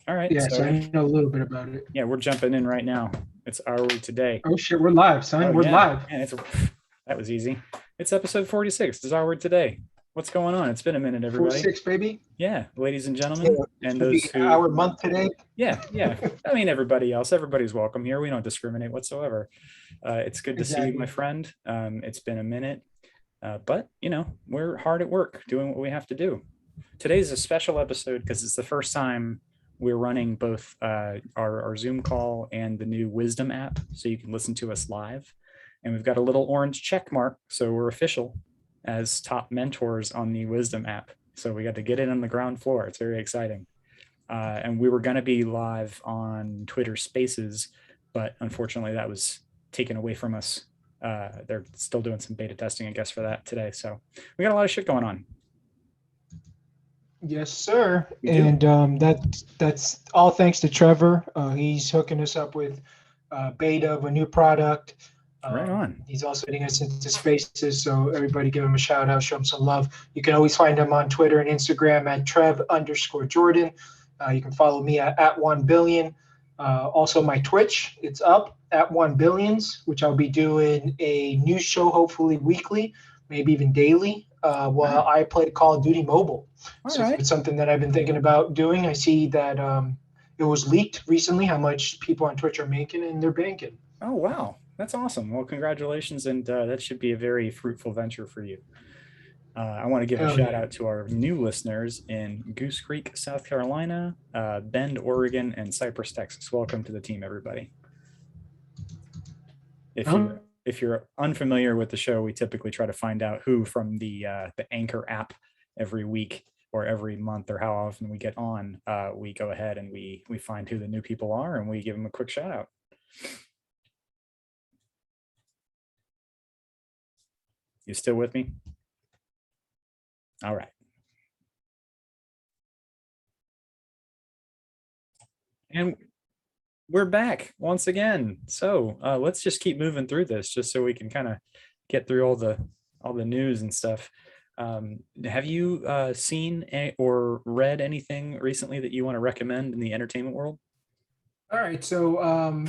All right. Yeah, So so I know a little bit about it. yeah, we're jumping in right now. It's Are We Today? Oh shit, we're live, son. Oh We're yeah, live. man. That was easy. It's episode 46. It's Our Word Today. What's going on? It's been a minute, Four everybody. six, baby. Yeah, ladies and Yeah, gentlemen, it's and gonna those be who, our month today. yeah. I mean, everybody else. Everybody's welcome here. We don't discriminate whatsoever. It's good to see you, my Exactly. friend. It's been a minute, but we're hard at work doing what we have to do. Today's a special episode because it's the first time we're running both our Zoom call and the new Wisdom app, so you can listen to us live. And we've got a little orange check mark, so we're official as top mentors on the Wisdom app. So we got to get in on the ground floor. It's very exciting. And we were going to be live on Twitter Spaces, but unfortunately that was taken away from us. They're still doing some beta testing, I guess, for that today. So we got a lot of shit going on. Yes, sir. We do. And that's all thanks to Trevor. He's hooking us up with beta of a new product. Right on. He's also getting us into spaces, so everybody give him a shout out, show him some love. You can always find him on Twitter and Instagram at Trev_Jordan. You can follow me at 1 billion. Also, my Twitch, it's up at 1 billions, which I'll be doing a new show, hopefully weekly, maybe even daily, while I play Call of Duty Mobile. So it's something that I've been thinking about doing. I see that it was leaked recently how much people on Twitch are making, and they're banking. Oh, wow. That's awesome. Well, congratulations. And that should be a very fruitful venture for you. I want to give a shout out to our new listeners in Goose Creek, South Carolina, Bend, Oregon, and Cypress, Texas. Welcome to the team, everybody. If you're unfamiliar with the show, we typically try to find out who from the Anchor app every week or every month or how often we get on. We go ahead and we find who the new people are and we give them a quick shout out. You still with me? All right. And we're back once again. So let's just keep moving through this just so we can kind of get through all the news and stuff. Have you seen or read anything recently that you want to recommend in the entertainment world? All right. So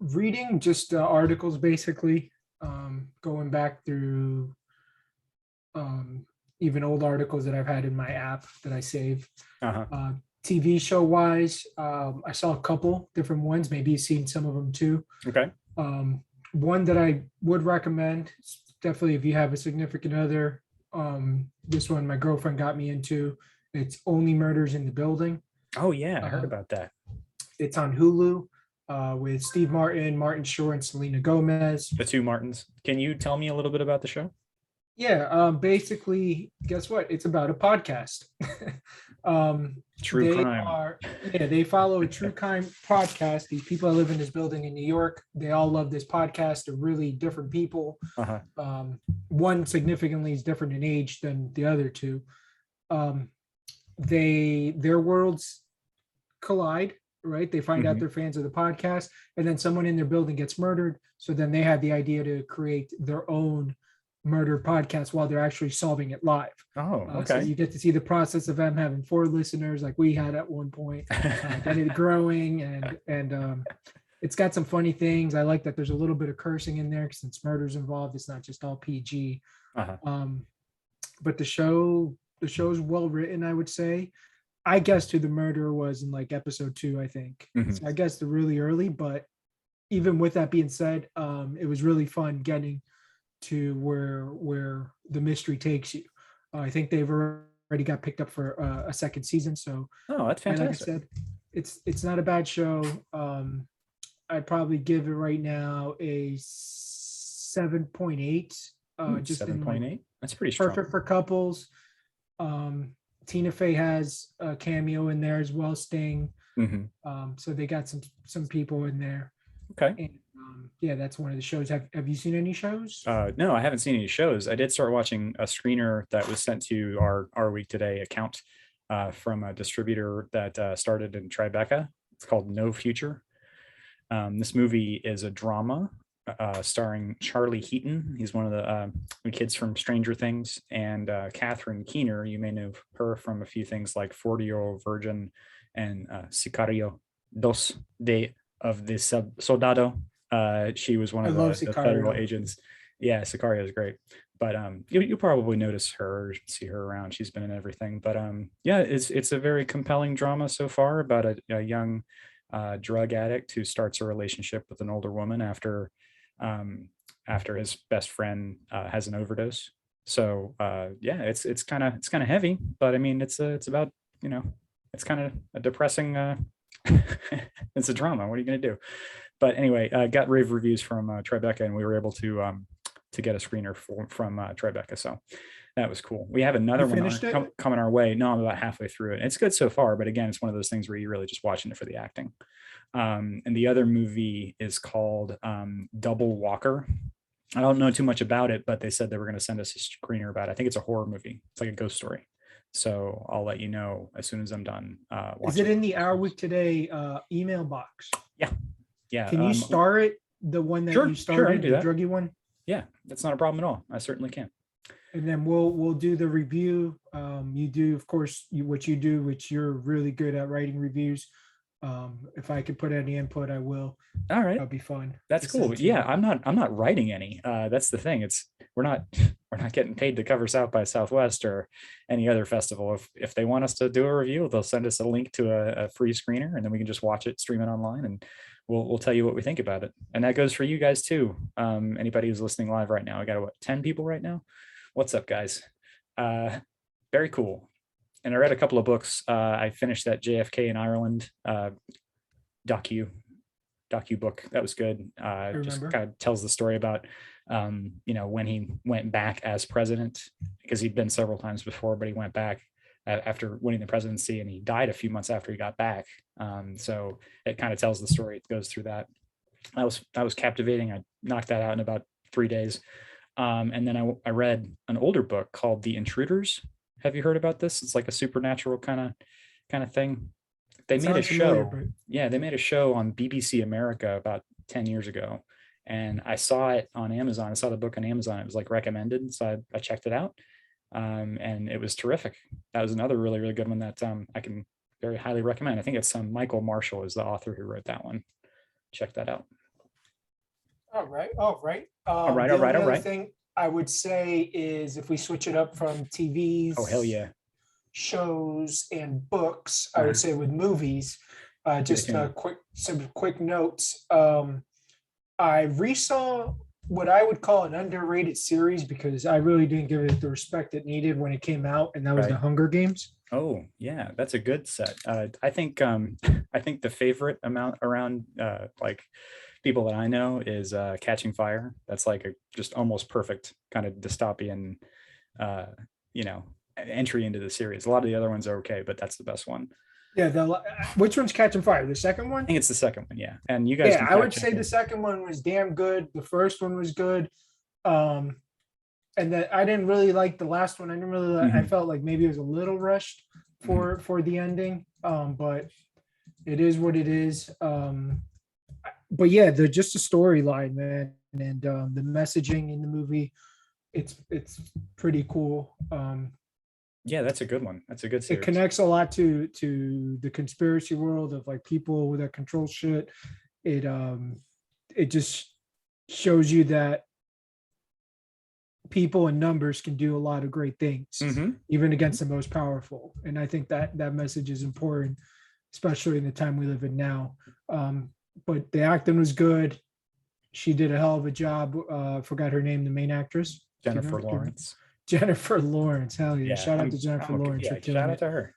reading just articles, basically, going back through even old articles that I've had in my app that I save. TV show wise, I saw a couple different ones. Maybe you've seen some of them too. Okay. One that I would recommend, definitely if you have a significant other, this one my girlfriend got me into. It's Only Murders in the Building. Oh yeah, I heard about that. It's on Hulu with Steve Martin, Martin Short, and Selena Gomez. The two Martins. Can you tell me a little bit about the show? Yeah, basically, guess what? It's about a podcast. True crime. They follow a true crime podcast. These people that live in this building in New York, they all love this podcast. They're really different people. One significantly is different in age than the other two. Their worlds collide, right? They find out they're fans of the podcast, and then someone in their building gets murdered. So then they have the idea to create their own murder podcast while they're actually solving it live. Oh, okay. So you get to see the process of them having 4 listeners like we had at one point, then it growing and it's got some funny things. I like that there's a little bit of cursing in there since murder's involved. It's not just all PG. But the show's well written, I would say. I guess who the murderer was in like episode 2, I think. So I guess they're really early, but even with that being said, it was really fun getting to where the mystery takes you. I think they've already got picked up for a second season. So that's fantastic. Like I said, it's not a bad show. I'd probably give it right now a 7.8. Just 7.8. That's pretty strong. Perfect for couples. Tina Fey has a cameo in there as well, Sting. So they got some people in there. Okay. And, that's one of the shows. Have you seen any shows? No, I haven't seen any shows. I did start watching a screener that was sent to our Week Today account from a distributor that started in Tribeca. It's called No Future. This movie is a drama starring Charlie Heaton. He's one of the kids from Stranger Things, and Catherine Keener. You may know her from a few things like 40-Year-Old Virgin and Sicario Dos de of the Soldado. She was one I of love the federal Sicario. agents. Yeah, Sicario is great. But you probably notice her, see her around. She's been in everything. But yeah, it's a very compelling drama so far about a young drug addict who starts a relationship with an older woman um, after his best friend has an overdose. So yeah, it's kind of heavy, but I mean it's about, you know, it's kind of a depressing. It's a drama. What are you gonna do? But anyway, got rave reviews from Tribeca, and we were able to get a screener from Tribeca. So that was cool. We have another You one finished it? coming our way. No, I'm about halfway through it. It's good so far, but again, it's one of those things where you're really just watching it for the acting. And the other movie is called Double Walker. I don't know too much about it, but they said they were going to send us a screener about it. I think it's a horror movie. It's like a ghost story. So I'll let you know as soon as I'm done. Is it Watching. in the Our Week Today email box? Yeah, yeah. Can you star it? The one that Sure, you sure, I started, can do the that. druggy one? Yeah, that's not a problem at all. I certainly can. And then we'll do the review. You do, of course, what you do, which you're really good at writing reviews. If I could put any input, I will. All right. That'd be fun. That's to send cool. to Yeah, you. I'm not writing any. That's the thing. We're not we're not getting paid to cover South by Southwest or any other festival. If they want us to do a review, they'll send us a link to a free screener, and then we can just watch it, stream it online, and we'll tell you what we think about it. And that goes for you guys too. Anybody who's listening live right now, I got 10 people right now. What's up, guys? Very cool. And I read a couple of books. I finished that JFK in Ireland docu book. That was good. Just remember. kind of tells the story about when he went back as president, because he'd been several times before, but he went back after winning the presidency, and he died a few months after he got back. So it kind of tells the story. It goes through that. That was captivating. I knocked that out in about 3 days. And then I read an older book called The Intruders. Have you heard about this? It's like a supernatural kind of thing. They made a Sounds familiar, show. but Yeah, they made a show on BBC America about 10 years ago. And I saw it on Amazon. I saw the book on Amazon. It was like recommended. So I checked it out. And it was terrific. That was another really, really good one that I can very highly recommend. I think it's Michael Marshall is the author who wrote that one. Check that out. all right, all right. All right, The all right, only all other right. thing I would say is if we switch it up from TVs, Oh, hell yeah. shows, and books, I Uh-huh. would say with movies, just tune. some quick notes. I resaw what I would call an underrated series because I really didn't give it the respect it needed when it came out, and that was Right. The Hunger Games. Oh yeah, that's a good set. I think I think the favorite amount around like people that I know is Catching Fire. That's like a just almost perfect kind of dystopian uh, you know, entry into the series. A lot of the other ones are okay, but that's the best one. Yeah, which one's Catching Fire? The second I one? think it's the second one, yeah. And you guys Yeah, can I would catch say it. the second one was damn good. The first one was good. Um, and that I didn't really like the last one. I didn't really like, I Mhm. felt like maybe it was a little rushed for the ending. But it is what it is. But yeah, they're just a storyline, man, and the messaging in the movie, it's pretty cool. Yeah, that's a good one. That's a good It series. connects a lot to the conspiracy world of like people that control shit. It just shows you that people in numbers can do a lot of great things, Mhm. even against the most powerful. And I think that message is important, especially in the time we live in now. But the acting was good. She did a hell of a job. Forgot her name, the main actress. Do you Jennifer remember? Lawrence. Jennifer Lawrence. Hell yeah. Yeah, Shout out to Jennifer Lawrence yeah, for killing shout out it. to her.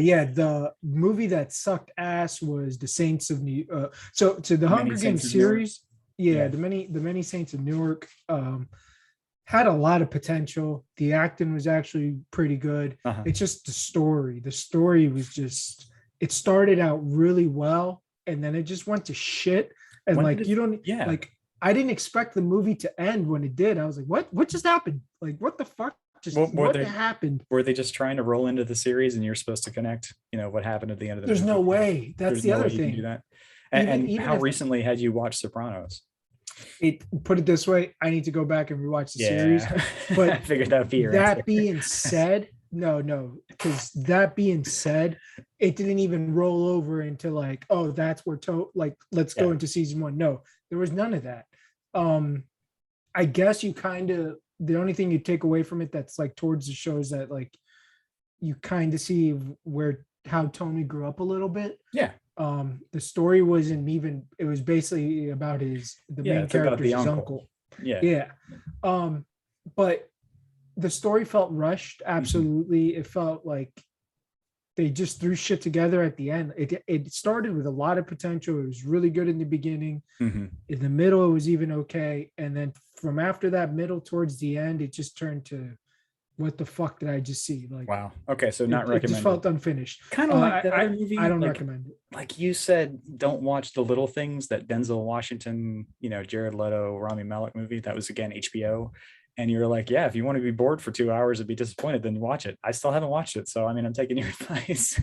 Yeah, the movie that sucked ass was The Saints of New. So to the Many Hunger Saints Games of Newark? series, yeah, Yeah. the many Saints of Newark had a lot of potential. The acting was actually pretty good. Uh-huh. It's just the story. The story was just. It started out really well, and then it just went to shit. And When like did you it- don't yeah. like. I didn't expect the movie to end when it did. I was like, what? What just happened? Like, what the fuck? Just Well, were what they- happened? Were they just trying to roll into the series and you're supposed to connect, what happened at the end of the There's movie? no way. That's There's the no other way you can do thing. that. And even how if recently had you watched Sopranos? it put it this way, I need to go back and rewatch the series. Yeah, I But figured that would be your answer. that being said, no, because that being said, it didn't even roll over into like, oh, that's where like let's go Yeah. into season one. No, there was none of that. Um, I guess you kind of the only thing you take away from it that's like towards the show is that like you kind of see where how Tony grew up a little bit. Yeah, The story wasn't even it was basically about the yeah, main it's about character's the his uncle. uncle. Yeah. Yeah. But the story felt rushed. Mhm. Absolutely. It felt like they just threw shit together at the end. It started with a lot of potential. It was really good in the beginning. Mhm. In the middle, it was even okay. And then from after that middle towards the end, it just turned to what the fuck did I just see? Like Wow. Okay, so not it just recommended. felt unfinished. Kind of like that other I movie, don't recommend it. like you said, don't watch The Little Things, that Denzel Washington, Jared Leto, Rami Malek movie. That was again HBO. And you're like, yeah, if you want to be bored for 2 hours and be disappointed, then watch it. I still haven't watched it, so I mean, I'm taking your advice.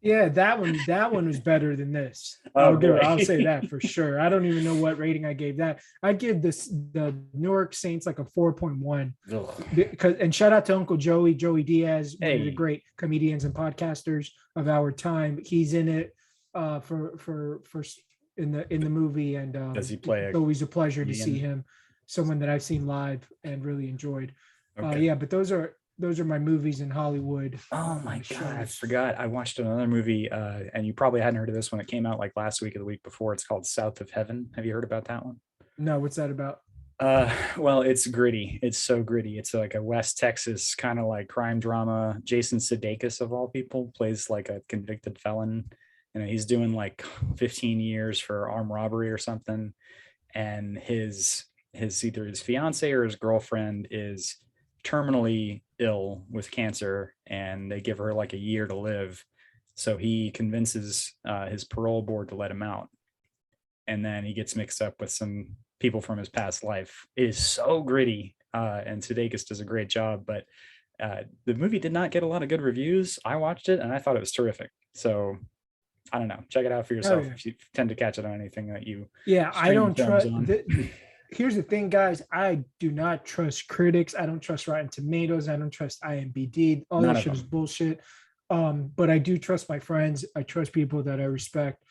Yeah, that one was better than this. Oh boy. I'll say that for sure. I don't even know what rating I gave that. I'd give the New York Saints like a 4.1 Ugh. because and shout out to Uncle Joey Diaz, one of the Hey. great comedians and podcasters of our time. He's in it in the movie, and Does he play it's always a pleasure to see Ian? him. Someone that I've seen live and really enjoyed. Okay. Yeah, but those are my movies in Hollywood. Oh my shows. God, I forgot. I watched another movie, and you probably hadn't heard of this one. It came out like last week or the week before. It's called South of Heaven. Have you heard about that one? No, what's that about? Well, it's gritty. It's so gritty. It's like a West Texas kind of like crime drama. Jason Sudeikis, of all people, plays like a convicted felon. He's doing like 15 years for armed robbery or something, and his either his fiance or his girlfriend is terminally ill with cancer, and they give her like a year to live. So he convinces his parole board to let him out, and then he gets mixed up with some people from his past life. It is so gritty, and Sudeikis does a great job. But the movie did not get a lot of good reviews. I watched it and I thought it was terrific. So I don't know. Check it out for yourself if you tend to catch it on anything that you. Yeah, I don't trust. on. Here's the thing, guys. I do not trust critics. I don't trust Rotten Tomatoes. I don't trust IMDb. All None that of shit is them. bullshit. But I do trust my friends. I trust people that I respect.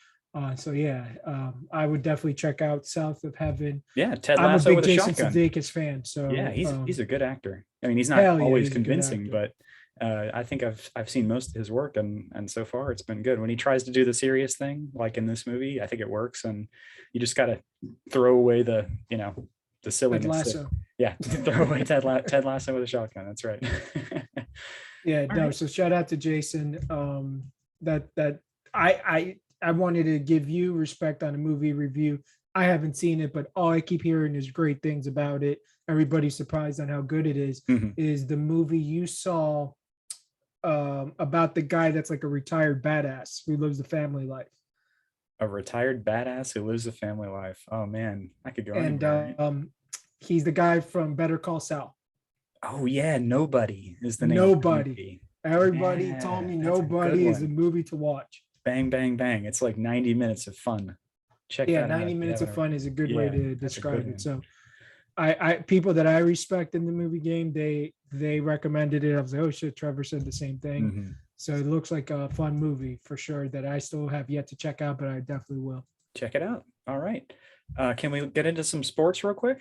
So yeah, I would definitely check out South of Heaven. Yeah, Ted I'm a Lasso big with a Jason shotgun. Sudeikis fan. So Yeah, he's a good actor. I mean, he's not hell yeah, always he's a good convincing, actor. but I think I've seen most of his work, and so far it's been good. When he tries to do the serious thing, like in this movie, I think it works, and you just got to throw away the Ted silliness. Lasso. Yeah, throw away Ted Lasso with a shotgun. That's right. Yeah, All no. right. So shout out to Jason. That I wanted to give you respect on a movie review. I haven't seen it, but all I keep hearing is great things about it. Everybody's surprised on how good it is. Mhm. Is the movie you saw about the guy that's like a retired badass who lives the family life? A retired badass who lives a family life. Oh man, I could go And anywhere. Right? he's the guy from Better Call Saul. Oh yeah, Nobody is the name of the Nobody. movie. Everybody told me Yeah, that's a good Nobody is a one. movie to watch. Bang bang bang. It's like 90 minutes of fun. Check Yeah, that out 90 if you minutes of haven't fun is a good way Yeah, to that's a describe good it. one. So I people that I respect in the movie game, they recommended it. I was like, oh shit, Trevor said the same thing. Mhm. So it looks like a fun movie for sure that I still have yet to check out, but I definitely will. Check it out. All right. Can we get into some sports real quick?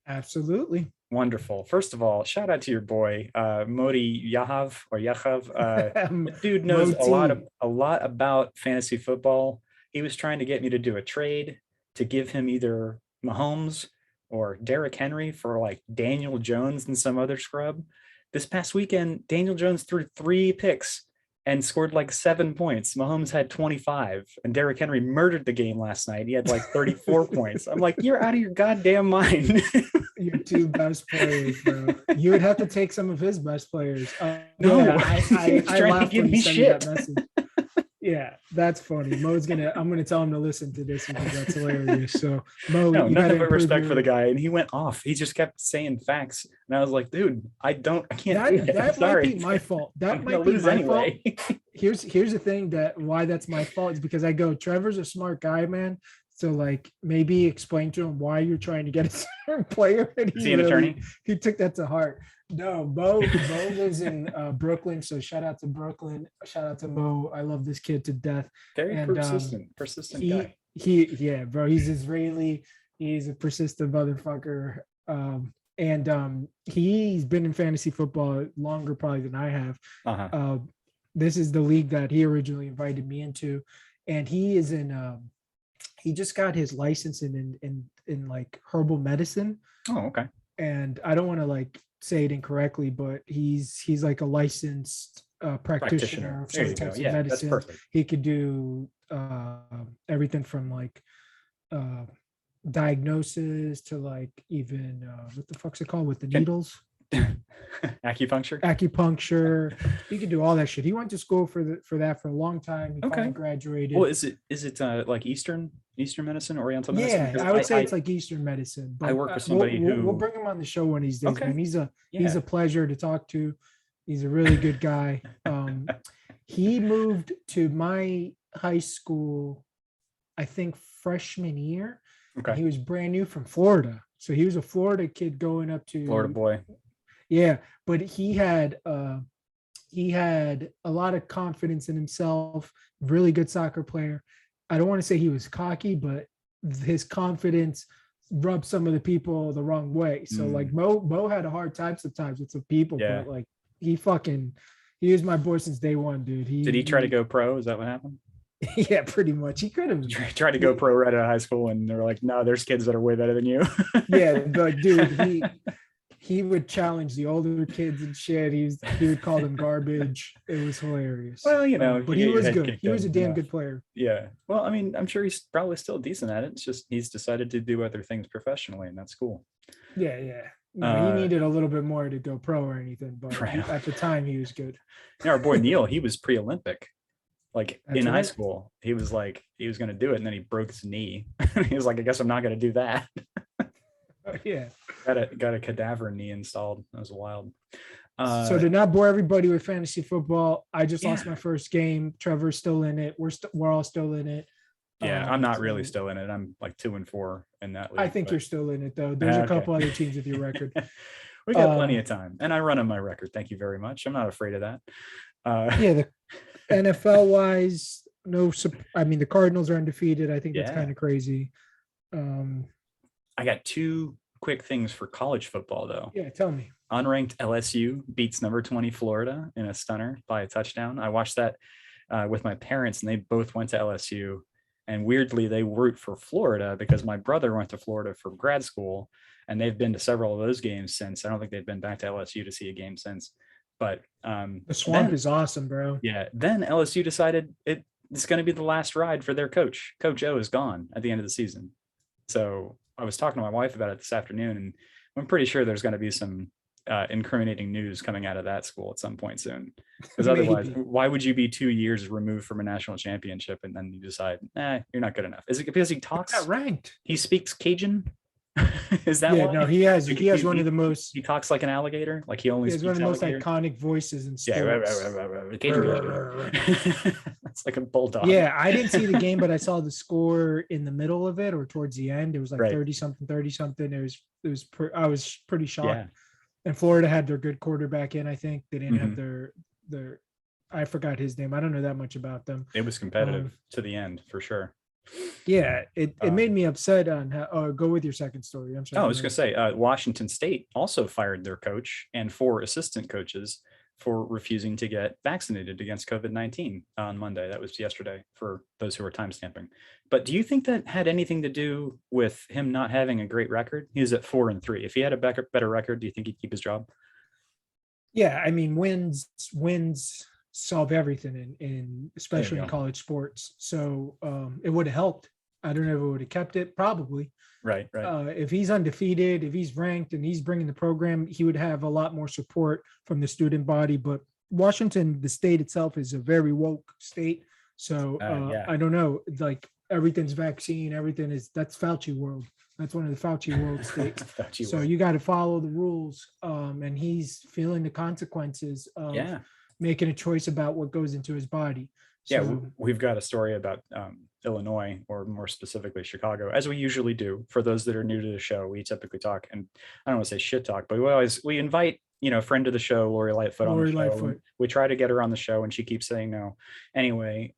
Absolutely. Wonderful. First of all, shout out to your boy, Modi Yahav or Yahav. Dude knows Moti. a lot about fantasy football. He was trying to get me to do a trade to give him either Mahomes or Derrick Henry for like Daniel Jones and some other scrub. This past weekend, Daniel Jones threw 3 picks and scored like 7 points. Mahomes had 25, and Derrick Henry murdered the game last night. He had like 34 points. I'm like, you're out of your goddamn mind. Your two best players, bro. You would have to take some of his best players. No, Yeah, he was I trying to laughed give when me you sent me that shit. message. Yeah, that's funny. I'm gonna tell him to listen to this because that's hilarious. So Mo, No, you gotta nothing but improve respect for the your. guy. And he went off. He just kept saying facts. And I was like, dude, I can't do it. I'm That might be sorry. my fault. I'm That gonna might be lose my fault. anyway. Here's the thing that why that's my fault is because I go, Trevor's a smart guy, man. So like maybe explain to him why you're trying to get a certain player. And Is he an attorney? he took that to heart. No, Bo lives in Brooklyn. So shout out to Brooklyn. Shout out to Mo. I love this kid to death. Very And persistent guy. yeah, bro, he's Israeli. He's a persistent motherfucker. He's been in fantasy football longer probably than I have. Uh-huh. This is the league that he originally invited me into, and he is in. He just got his license in like herbal medicine, Oh, okay. and I don't want to like say it incorrectly, but he's like a licensed practitioner of There you certain go. types of Yeah, that's medicine. perfect. He could do everything from like diagnosis to like even what the fuck's it called with the needles, Acupuncture. acupuncture. He could do all that shit. He went to school for that for a long time. He Okay. finally graduated. Well, is it like Eastern medicine, Oriental medicine? Yeah, Because I would say it's like Eastern medicine. But I work with somebody we'll who- bring him on the show one of these days, Okay. man. He's Yeah. a pleasure to talk to. He's a really good guy. He moved to my high school, I think freshman year. Okay. He was brand new from Florida. So he was a Florida kid going up to Florida boy. Yeah, but he had a lot of confidence in himself, really good soccer player. I don't want to say he was cocky, but his confidence rubbed some of the people the wrong way. So like Mo had a hard time sometimes with some people, Yeah. but like he was my boy since day one, dude. Did he try to go pro? Is that what happened? Yeah, pretty much. He could have. Tried to go pro right out of high school, and they're like, no, there's kids that are way better than you. Yeah, but dude, he would challenge the older kids and shit. He would call them garbage. It was hilarious. Well, you know, but you he get your was head good. kicked He was a in damn enough. good player. Yeah. Well, I mean, I'm sure he's probably still decent at it. It's just he's decided to do other things professionally, and that's cool. Yeah. No, he needed a little bit more to go pro or anything, but Right. at the time he was good. Yeah, our boy Neil, he was pre-Olympic. Like That's in high right. school, he was going to do it, and then he broke his knee. He was like, I guess I'm not going to do that. Yeah. Got a cadaver knee installed. That was wild. So to not bore everybody with fantasy football, I just lost Yeah. my first game. Trevor's still in it. We're all still in it. Yeah, I'm not so really still in it. I'm like 2-4 in that league. I think but- you're still in it though. There's a Okay. couple other teams with your record. We got plenty of time, and I run on my record. Thank you very much. I'm not afraid of that. Yeah, the NFL wise, I mean the Cardinals are undefeated. I think that's Yeah. kind of crazy. I got two quick things for college football, though. Yeah, tell me. Unranked LSU beats number 20 Florida in a stunner by a touchdown. I watched that with my parents, and they both went to LSU. And weirdly, they root for Florida because my brother went to Florida for grad school, and they've been to several of those games since. I don't think they've been back to LSU to see a game since. But The Swamp is awesome, bro. yeah, then LSU decided it's going to be the last ride for their coach. Coach O is gone at the end of the season. So I was talking to my wife about it this afternoon, and I'm pretty sure there's going to be some incriminating news coming out of that school at some point soon. Because otherwise, Maybe. why would you be 2 years removed from a national championship and then you decide, you're not good enough? Is it because he talks? Not ranked. He speaks Cajun? Is that Yeah, why? no, he has He- one of the most He talks like an alligator. Like he only he has one speaks of the most alligator. iconic voices in Yeah, sports. Cajun. That's like a bulldog. Yeah, I didn't see the game, but I saw the score in the middle of it or towards the end. It was like Right. 30 something. I was pretty shocked. Yeah. And Florida had their good quarterback in, I think. They didn't have Mhm. their I forgot his name. I don't know that much about them. It was competitive to the end for sure. Yeah, it Um, made me upset on how go with your second story. I'm sorry. Oh, I was going to say, Washington State also fired their coach and 4 assistant coaches for refusing to get vaccinated against COVID-19 on Monday. That was yesterday for those who are timestamping. But do you think that had anything to do with him not having a great record? He was at 4-3. If he had a better record, do you think he'd keep his job? Yeah, I mean wins solve everything especially you in go. college sports. So it would have helped. I don't know if it would have kept it, probably. Right. If he's undefeated, if he's ranked and he's bringing the program, he would have a lot more support from the student body. But Washington, the state itself, is a very woke state. So Yeah. I don't know, like everything's vaccine, everything is, that's Fauci world. That's one of the Fauci world states. Fauci So world. you got to follow the rules. And he's feeling the consequences of Yeah. making a choice about what goes into his body. Yeah, So we've got a story about Illinois, or more specifically Chicago, as we usually do. For those that are new to the show, we typically talk, and I don't want to say shit talk, but we invite, a friend of the show, Lori Lightfoot, on the Lori show. Lightfoot. We try to get her on the show, and she keeps saying no. Anyway,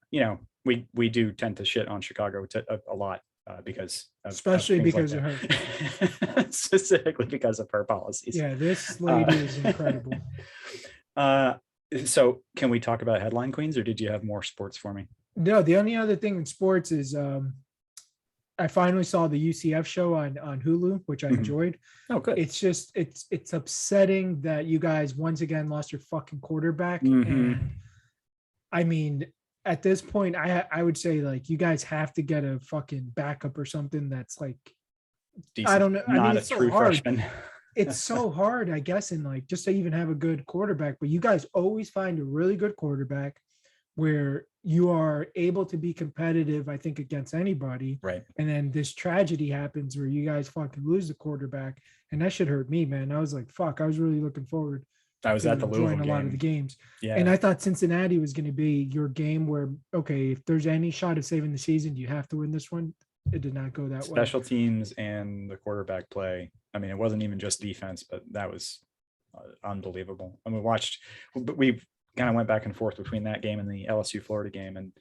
we do tend to shit on Chicago a lot, because Especially things because like of her, specifically because of her policies. Yeah, this lady is incredible. So can we talk about headline queens, or did you have more sports for me? No, the only other thing in sports is I finally saw the UCF show on Hulu, which I Mhm. enjoyed. Oh, good. It's just it's upsetting that you guys once again lost your fucking quarterback. Mhm. And I mean, at this point, I would say like you guys have to get a fucking backup or something that's like, Decent. I don't know. I Not mean, a it's so true hard. freshman. It's so hard, I guess, in like just to even have a good quarterback. But you guys always find a really good quarterback where you are able to be competitive, I think, against anybody. Right. And then this tragedy happens where you guys fucking lose the quarterback. And that should hurt me, man. I was like, fuck, I was really looking forward I was to at the Louisville enjoying a lot of the game. games. Yeah. And I thought Cincinnati was going to be your game where, okay, if there's any shot of saving the season, you have to win this one. It did not go that way. Special teams and the quarterback play. I mean, it wasn't even just defense, but that was unbelievable. And we kind of went back and forth between that game and the LSU Florida game, and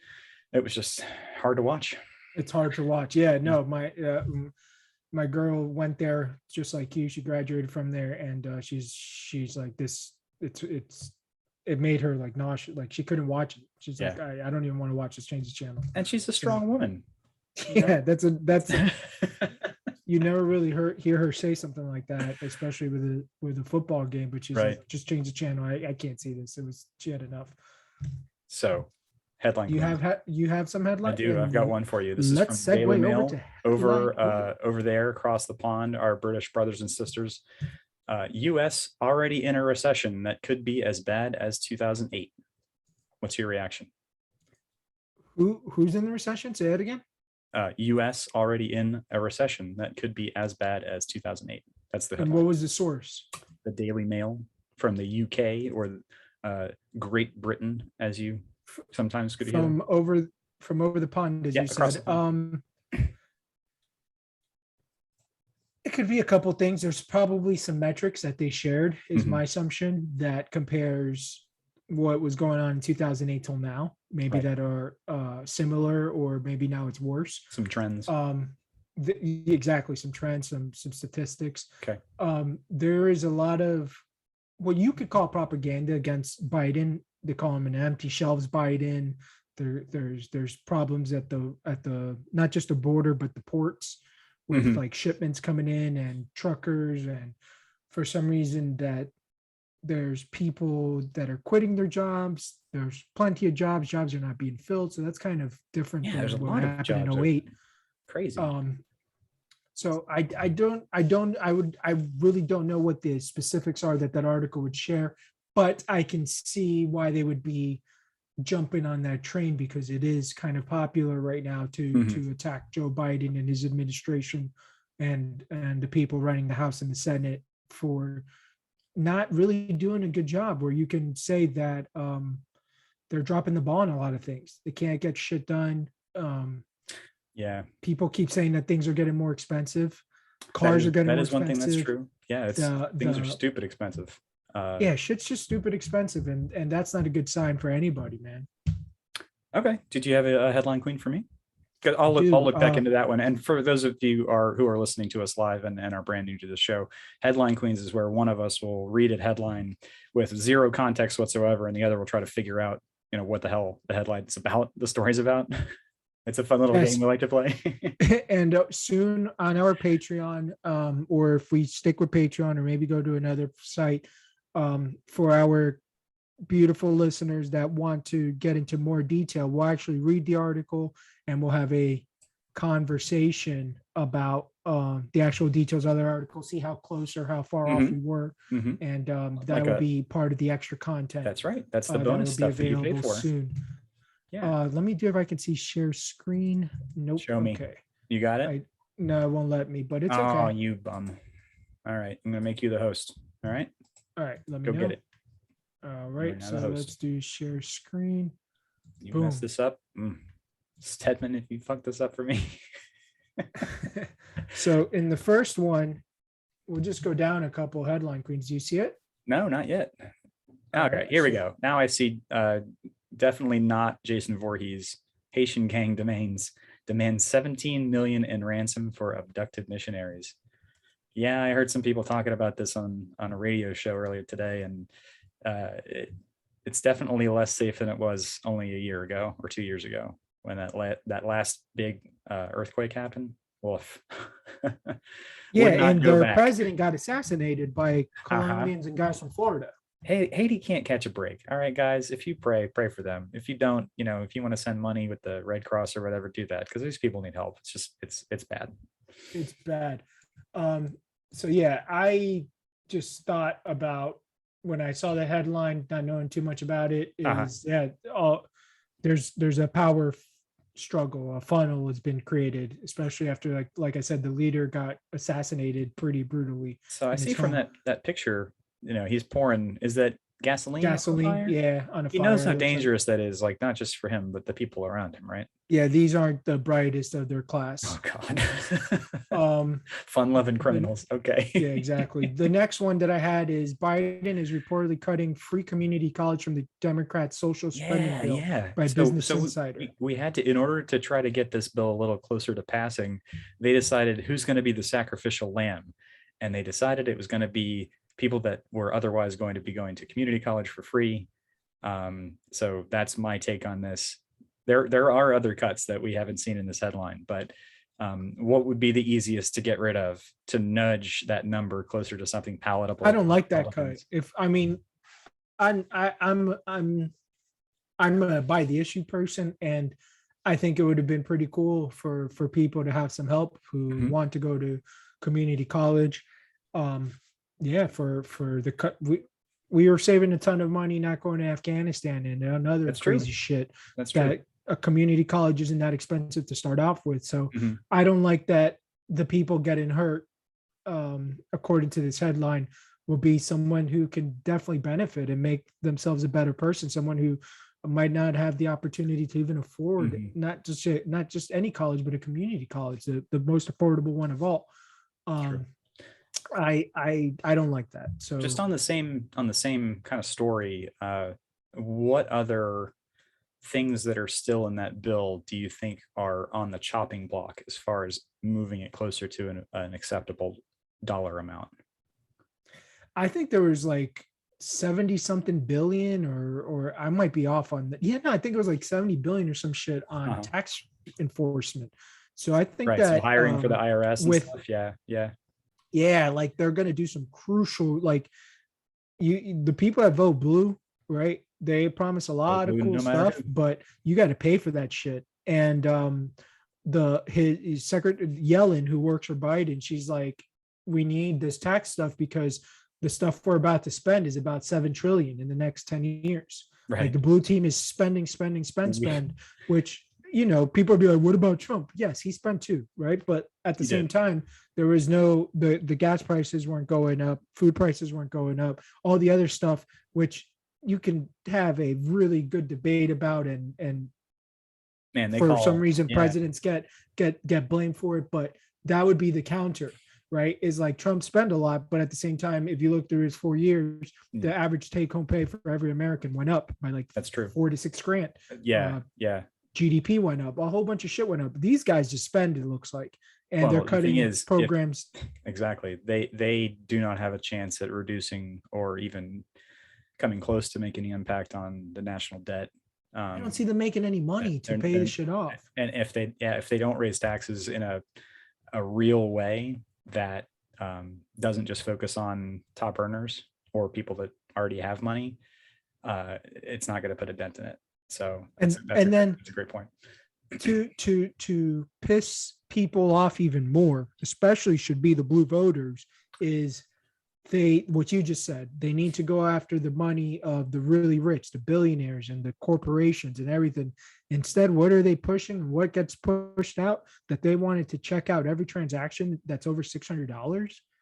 it was just hard to watch. It's hard to watch. Yeah, no, my girl went there just like you. She graduated from there, and she's like this. It made her like nauseous. Like she couldn't watch it. She's like, I don't even want to watch this. Change the channel. And she's a strong woman. Yeah, that's you never really hear her say something like that, especially with a football game. But she's like, just change the channel. I can't see this. She had enough. So, headline. You have some headline. I do. I've got one for you. This Let's is from Daily segue Mail. over to Over there across the pond, our British brothers and sisters. U.S. already in a recession that could be as bad as 2008. What's your reaction? Who's in the recession? Say that again. U.S. already in a recession that could be as bad as 2008. That's the headline. And what was the source? The Daily Mail from the UK, or Great Britain, as you sometimes could hear. From over the pond, as you said. It could be a couple things. There's probably some metrics that they shared, is my assumption, that compares what was going on in 2008 till now, maybe that are similar, or maybe now it's worse. Some trends. Exactly, some trends, some statistics. Okay. There is a lot of what you could call propaganda against Biden. They call him an empty shelves Biden. There's problems at the not just the border but the ports with like shipments coming in and truckers, and for some reason that there's people that are quitting their jobs. There's plenty of jobs are not being filled, so that's kind of different than what happened in 08. Crazy. So I really don't know what the specifics are that article would share, but I can see why they would be jumping on that train, because it is kind of popular right now to attack Joe Biden and his administration and the people running the House and the Senate for not really doing a good job, where you can say that they're dropping the ball on a lot of things. They can't get shit done. Yeah. People keep saying that things are getting more expensive. Cars are getting more expensive. That is one thing that's true. Yeah, things are stupid expensive. Yeah, shit's just stupid expensive, and that's not a good sign for anybody, man. Okay. Did you have a headline queen for me? I'll look back into that one. And for those of you who are listening to us live and are brand new to the show, headline queens is where one of us will read a headline with zero context whatsoever, and the other will try to figure out, what the hell the headline's about, the story's about. It's a fun little game we like to play. And soon on our Patreon, or if we stick with Patreon, or maybe go to another site, for our beautiful listeners that want to get into more detail, we'll actually read the article and we'll have a conversation about the actual details of the article, see how close or how far off we were, and that will be part of the extra content. That's right. That's the bonus stuff that you paid for. Soon. Yeah. Let me do if I can see share screen. Nope. Show me. Okay. You got it? I no, it won't let me, but it's Oh, okay. you bum. All right. I'm going to make you the host. All right. All right, let me Go get know. it. All You are right, now so the host. let's do share screen. You messed Boom. this up. Stedman, if you fuck this up for me. So in the first one, we'll just go down a couple headline queens. Do you see it? No, not yet. All Okay, right, here we so go. Now I see definitely not Jason Voorhees. Haitian gang demands 17 million in ransom for abducted missionaries. Yeah, I heard some people talking about this on a radio show earlier today, and it's definitely less safe than it was only a year ago or 2 years ago when that last big earthquake happened. Woof. yeah, Would not and go their back. president got assassinated by Uh-huh. Colombians and guys from Florida. Hey, Haiti can't catch a break. All right, guys. If you pray for them. If you don't, if you want to send money with the Red Cross or whatever, do that because these people need help. It's just it's bad. It's bad. Um, so yeah, I just thought about when I saw the headline, not knowing too much about it, Uh-huh. is there's a power struggle, a funnel has been created, especially after like I said, the leader got assassinated pretty brutally So I in his see from home. that picture, he's pouring. Is that gasoline on the Gasoline, fire? yeah, on a He knows fire. how It looks like, dangerous that is. Like not just for him, but the people around him, right? yeah, these aren't the brightest of their Oh class. God. Um, Fun-loving the criminals. Okay. Yeah, exactly. The next one that I had is Biden is reportedly cutting free community college from the Democrat social spending Yeah, bill yeah. by So Business so Insider. we had to, in order to try to get this bill a little closer to passing, they decided who's going to be the sacrificial lamb. And they decided it was going to be people that were otherwise going to be going to community college for free. So that's my take on this. There are other cuts that we haven't seen in this headline, but what would be the easiest to get rid of to nudge that number closer to something I palatable don't to like that cut. Republicans? If I mean, I'm a buy the issue person, and I think it would have been pretty cool for people to have some help who Mhm. want to go to community college. Um, yeah, for the cut, we were saving a ton of money not going to Afghanistan and another That's true. crazy shit That's true. that a community college isn't that expensive to start off with. So Mhm. I don't like that the people getting hurt, according to this headline, will be someone who can definitely benefit and make themselves a better person, someone who might not have the opportunity to even afford Mhm. not just any college, but a community college, the most affordable one of all. True. Um, I don't like that. Just So on the same kind of story, what other things that are still in that bill do you think are on the chopping block as far as moving it closer to an acceptable dollar amount? I think there was like 70 something billion, or I might be off on that. Yeah, no, I think it was like 70 billion or some shit on Uh-huh. tax enforcement. So I think Right. So that hiring for the IRS and with stuff. Yeah. Yeah. yeah, like they're gonna do some crucial, like the people that vote blue, right? They promise a Vote lot of blue cool no matter stuff, who. but you got to pay for that shit. And his secretary Yellen, who works for Biden, she's like, we need this tax stuff because the stuff we're about to spend is about 7 trillion in the next 10 years. Like Right. the blue team is spending, We, which people would be like, what about Trump? Yes, he spent too, right? But at the he same did. time, there was no the gas prices weren't going up, food prices weren't going up, all the other stuff, which you can have a really good debate about, and Man, they for some call. reason Yeah. presidents get blamed for it, but that would be the counter, right? Is like Trump spent a lot, but at the same time, if you look through his 4 years, Yeah, the average take home pay for every American went up by like that's true. 4 to 6 grand. Yeah. uh, Yeah. GDP went up, a whole bunch of shit went up. These guys just spend, it looks like, and they're Well, the thing cutting is, if programs. exactly, they do not have a chance at reducing or even coming close to making any impact on the national debt. I don't see them making any money to pay this shit off. And if they don't raise taxes in a real way that doesn't just focus on top earners or people that already have money, it's not going to put a dent in it. So that's a great point. To piss people off even more, especially should be the blue voters, is what you just said, they need to go after the money of the really rich, the billionaires and the corporations and everything. Instead, what are they pushing? What gets pushed out? That they wanted to check out every transaction that's over $600.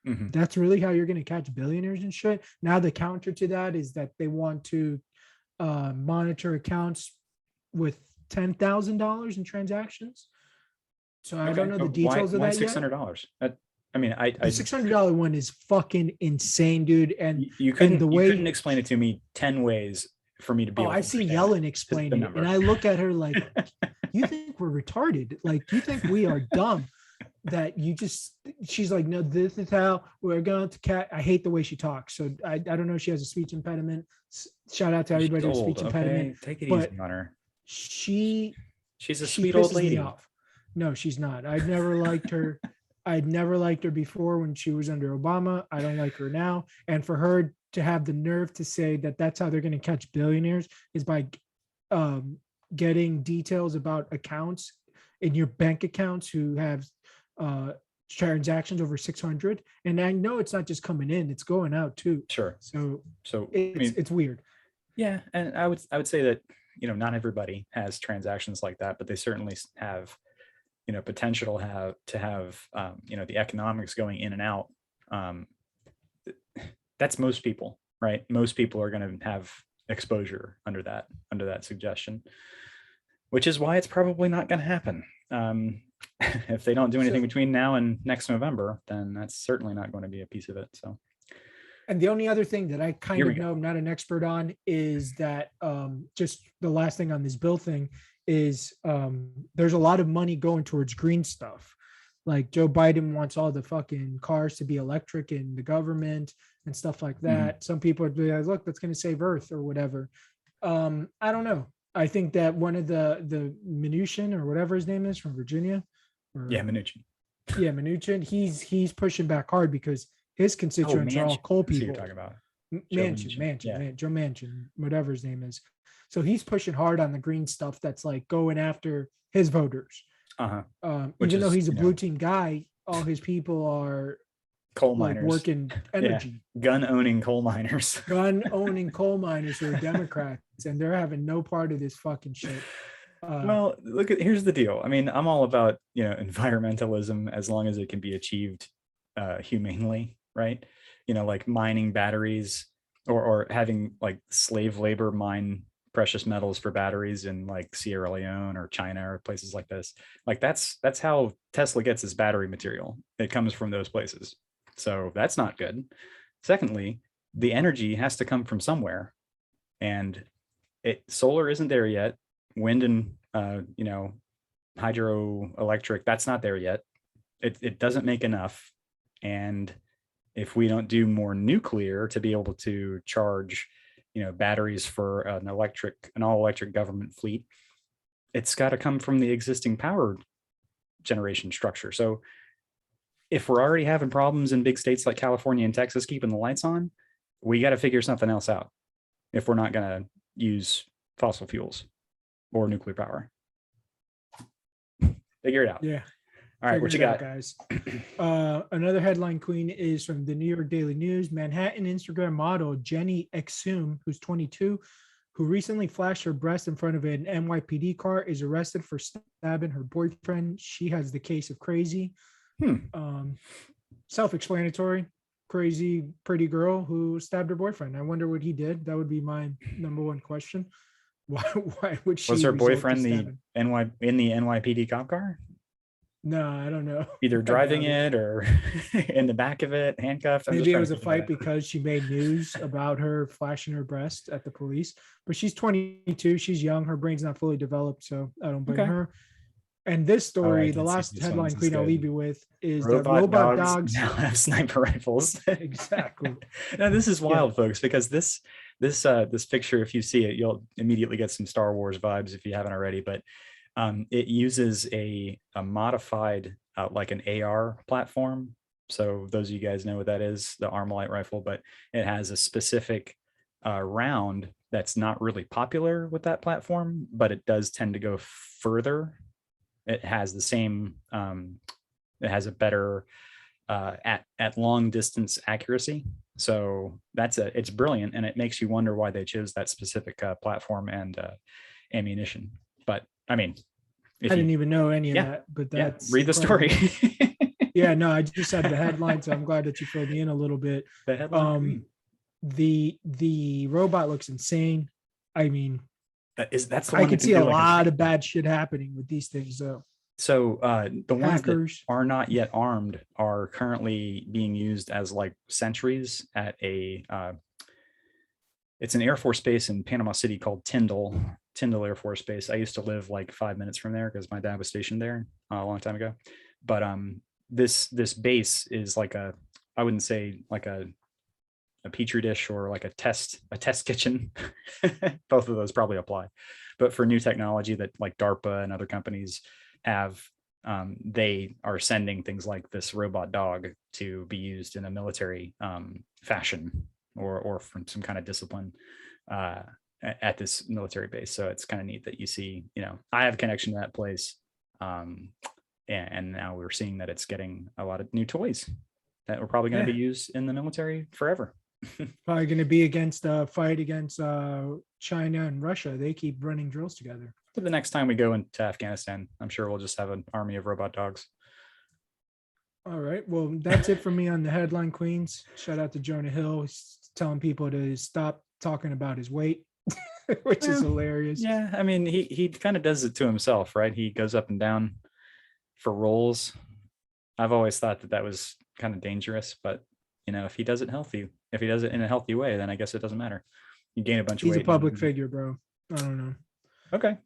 Mhm. That's really how you're going to catch billionaires and shit. Now the counter to that is that they want to monitor accounts with $10,000 in transactions. So I don't Okay, know the but why details of why that six yet. hundred dollars? I mean, The $600 one is fucking insane, dude. you And the couldn't way, explain it to me 10 ways for me to be oh, able to I've seen understand Yellen just explain the it, and number. I look at her like, you think we're retarded? Like, you think we are dumb? That you just, she's like, no, this is how we're going to cat. I hate the way she talks. So I don't know if she has a speech impediment. Shout out to She's everybody with old, speech impediment, okay? Take it but easy on her. she She's a she sweet old pisses me lady. off. No, she's not. I've never liked her. I'd never liked her before when she was under Obama. I don't like her now. And for her to have the nerve to say that that's how they're going to catch billionaires is by um, getting details about accounts in your bank accounts who have uh, transactions over 600. And I know it's not just coming in; it's going out too. Sure. So So, I it's mean, it's weird. yeah, and I would say that, not everybody has transactions like that, but they certainly have, potential to have, the economics going in and out. Um, that's most people, right? Most people are going to have exposure under that suggestion, which is why it's probably not going to happen. If they don't do anything So between now and next November, then that's certainly not going to be a piece of it. So and the only other thing that I kind here we of go. know, I'm not an expert on, is that just the last thing on this bill thing is there's a lot of money going towards green stuff. Like Joe Biden wants all the fucking cars to be electric in the government and stuff like Mhm. that. Some people are like, look, that's going to save Earth or whatever. I don't know. I think that one of the Mnuchin or whatever his name is from Virginia, Yeah, or Mnuchin. yeah, Mnuchin, he's pushing back hard because his Oh, constituents are all Manchin. coal That's who you're people. talking about. Joe Mansion, Manchin. Yeah. Joe Manchin, whatever his name is. So he's pushing hard on the green stuff that's like going after his voters. Uh-huh. Which Even though is, he's a blue team guy, all his people are coal like miners. working Yeah. energy. Gun owning coal miners. Gun owning coal miners who are Democrats, and they're having no part of this fucking shit. Well, here's the deal. I mean, I'm all about, environmentalism as long as it can be achieved humanely, right? Like mining batteries, or having like slave labor mine precious metals for batteries in like Sierra Leone or China or places like this. Like that's how Tesla gets its battery material. It comes from those places. So that's not good. Secondly, the energy has to come from somewhere, and solar isn't there yet. Wind and hydroelectric, that's not there yet. It doesn't make enough. And if we don't do more nuclear to be able to charge, batteries for an all electric government fleet, it's got to come from the existing power generation structure. So if we're already having problems in big states like California and Texas keeping the lights on, we got to figure something else out if we're not going to use fossil fuels or nuclear power. Figure it out. Yeah. All right, what you got, guys? Another headline queen is from the New York Daily News. Manhattan Instagram model Jenny Exum, who's 22, who recently flashed her breast in front of an NYPD car, is arrested for stabbing her boyfriend. She has the case of crazy. Self-explanatory. Crazy, pretty girl who stabbed her boyfriend. I wonder what he did. That would be my number one question. Why would she? Was her boyfriend in the NYPD cop car? No, I don't know. Either driving it or in the back of it, handcuffed. Maybe it was a fight because she made news about her flashing her breast at the police. But she's 22. She's young. Her brain's not fully developed, so I don't blame her. And this story, the last headline queen I'll leave you with is that robot dogs now have sniper rifles. Exactly. Now this is wild, folks, because this picture, if you see it, you'll immediately get some Star Wars vibes if you haven't already. But it uses a modified like an AR platform. So those of you guys know what that is, the Armalite rifle, but it has a specific round that's not really popular with that platform, but it does tend to go further. It has the same, it has a better at long distance accuracy. So it's brilliant, and it makes you wonder why they chose that specific platform and ammunition. But I mean, I didn't even know any of yeah, that, but yeah, that's read the incredible. story. Yeah, no, I just had the headline, so I'm glad that you filled me in a little bit. The headline. Um, the robot looks insane. I mean, That's the I one that could can see a do like lot of bad shit happening with these things, though. so the ones that Hackers. are not yet armed are currently being used as like sentries at a it's an Air Force base in Panama City called Tyndall Air Force Base. I used to live like 5 minutes from there because my dad was stationed there a long time ago. But this base is like I wouldn't say like a petri dish or like a test kitchen. Both of those probably apply, but for new technology that like DARPA and other companies have, they are sending things like this robot dog to be used in a military fashion or from some kind of discipline at this military base. So it's kind of neat that you see, I have a connection to that place. And now we're seeing that it's getting a lot of new toys that were probably going to be used in the military forever. Probably going to be against fight against China and Russia. They keep running drills together. But the next time we go into Afghanistan, I'm sure we'll just have an army of robot dogs. All right. Well, that's it for me on the headline queens. Shout out to Jonah Hill. He's telling people to stop talking about his weight, which is hilarious. Yeah. I mean, he kind of does it to himself, right? He goes up and down for roles. I've always thought that was kind of dangerous, but if he does it in a healthy way, then I guess it doesn't matter. You gain a bunch of weight. He's a public figure, bro. I don't know. Okay.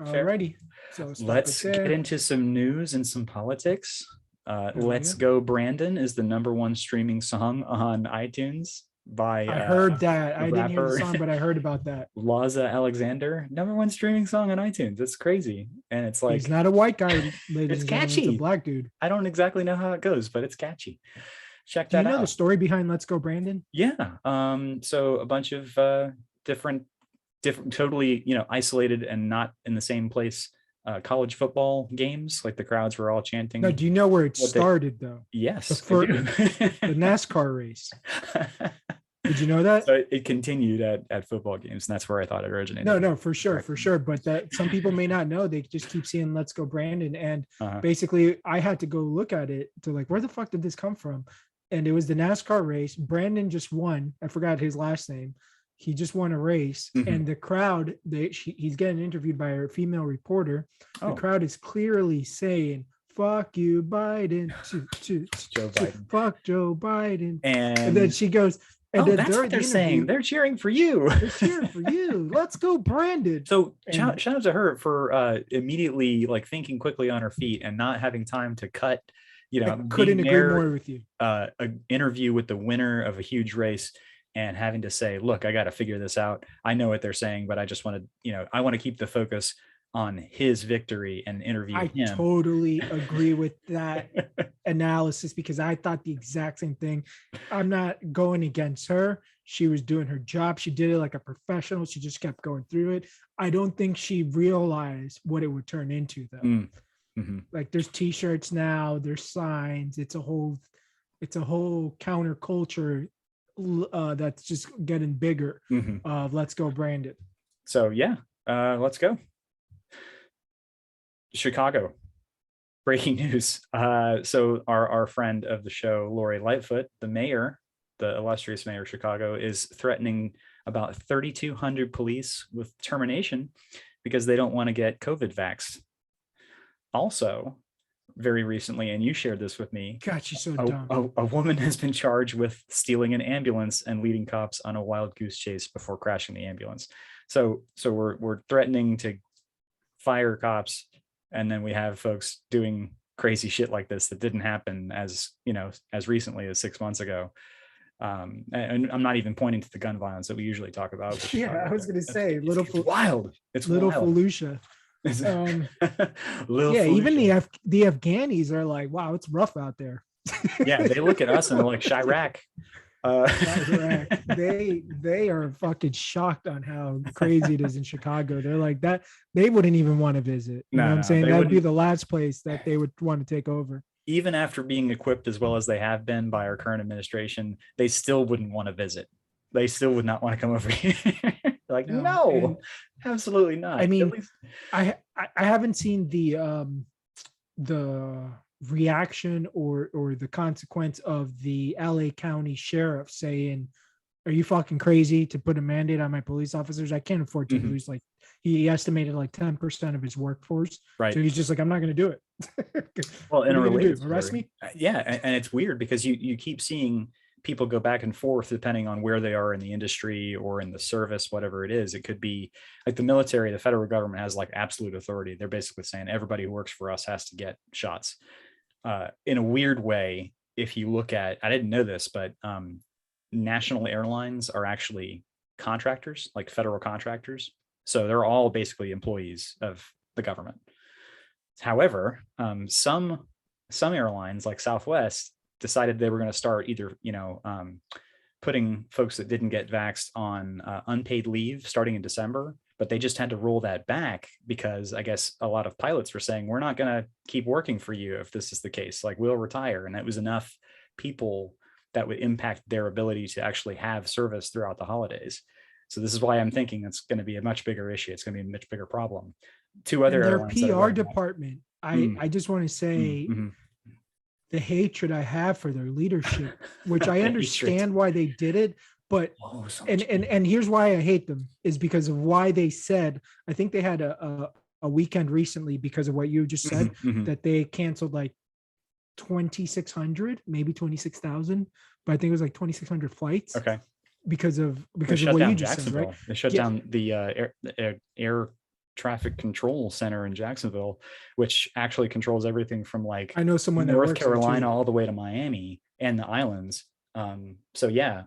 Alrighty. So let's get into some news and some politics. Let's Go Brandon is the #1 streaming song on iTunes by I heard that. I didn't hear the song, but I heard about that. Laza Alexander, #1 streaming song on iTunes. It's crazy. And it's like, he's not a white guy. It's catchy. It's a black dude. I don't exactly know how it goes, but it's catchy. Check that out. Do you know the story behind Let's Go Brandon? Yeah. So a bunch of different, totally, isolated and not in the same place. College football games, like the crowds were all chanting. No, do you know where it started though? Yes. The NASCAR race. Did you know that? So it continued at football games, and that's where I thought it originated. No, for sure. But that some people may not know. They just keep seeing Let's Go Brandon. And basically I had to go look at it to like, where the fuck did this come from? And it was the NASCAR race. Brandon just won. I forgot his last name. He just won a race, and the crowd, he's getting interviewed by a female reporter. The crowd is clearly saying, "Fuck you, Biden." Joe Biden. Fuck Joe Biden. And then she goes, and then that's what they're saying. They're cheering for you. They're cheering for you. Let's go, Brandon. So shout out to her for immediately like thinking quickly on her feet and not having time to cut. I couldn't agree more with you. An interview with the winner of a huge race and having to say, look, I got to figure this out. I know what they're saying, but I just want to, I want to keep the focus on his victory and interview him. I totally agree with that analysis because I thought the exact same thing. I'm not going against her. She was doing her job. She did it like a professional. She just kept going through it. I don't think she realized what it would turn into though. Like there's t-shirts now, there's signs. It's a whole counterculture that's just getting bigger. Let's Go Brandon. So yeah, let's go. Chicago, breaking news. So our friend of the show, Lori Lightfoot, the mayor, the illustrious mayor of Chicago, is threatening about 3,200 police with termination because they don't want to get COVID vaxxed. Also, very recently, and you shared this with me. God, she's so dumb. A woman has been charged with stealing an ambulance and leading cops on a wild goose chase before crashing the ambulance. So we're threatening to fire cops, and then we have folks doing crazy shit like this that didn't happen as recently as 6 months ago. And I'm not even pointing to the gun violence that we usually talk about. Yeah, I was going to say, it's wild. It's little wild. Fallujah. Even the Afghanis are like, wow, it's rough out there. Yeah, they look at us and they're like, Chirac. They are fucking shocked on how crazy it is in Chicago. They're like that. They wouldn't even want to visit. You know what I'm saying? That would be the last place that they would want to take over. even after being equipped as well as they have been by our current administration, they still wouldn't want to visit. They still would not want to come over here. Like, No, no, and absolutely not. I At mean, least, I haven't seen the reaction or the consequence of the LA County sheriff saying, "Are you fucking crazy to put a mandate on my police officers? I can't afford to Mhm. lose like," he estimated like 10% of his workforce. Right. So he's just like, "I'm not going to do it." Well, What in are a you going to related do? Arrest story, me? yeah, and it's weird because you keep seeing people go back and forth depending on where they are in the industry or in the service, whatever it is. It could be like the military, the federal government has like absolute authority. They're basically saying everybody who works for us has to get shots. In a weird way, if you look at, I didn't know this, but national airlines are actually contractors, like federal contractors. So they're all basically employees of the government. However, some airlines like Southwest decided they were going to start either putting folks that didn't get vaxxed on unpaid leave starting in December, but they just had to roll that back because I guess a lot of pilots were saying we're not going to keep working for you if this is the case. Like we'll retire, and that was enough people that would impact their ability to actually have service throughout the holidays. So this is why I'm thinking it's going to be a much bigger issue. It's going to be a much bigger problem. Two other And their airlines that are PR running that. department, Mm, I just want to say mhm. the hatred I have for their leadership, which I Hatred. understand why they did it, but Oh, so and much. and here's why I hate them is because of why they said. I think they had a weekend recently because of what you just said, Mhm, mhm. that they canceled like 2,600, maybe 26,000, but I think it was like 2,600 flights Okay. because of They shut what you down just said, right? Jacksonville. They shut Yeah, down the air traffic control center in Jacksonville, which actually controls everything from like I know someone that North works there Carolina too. all the way to Miami and the islands. So yeah,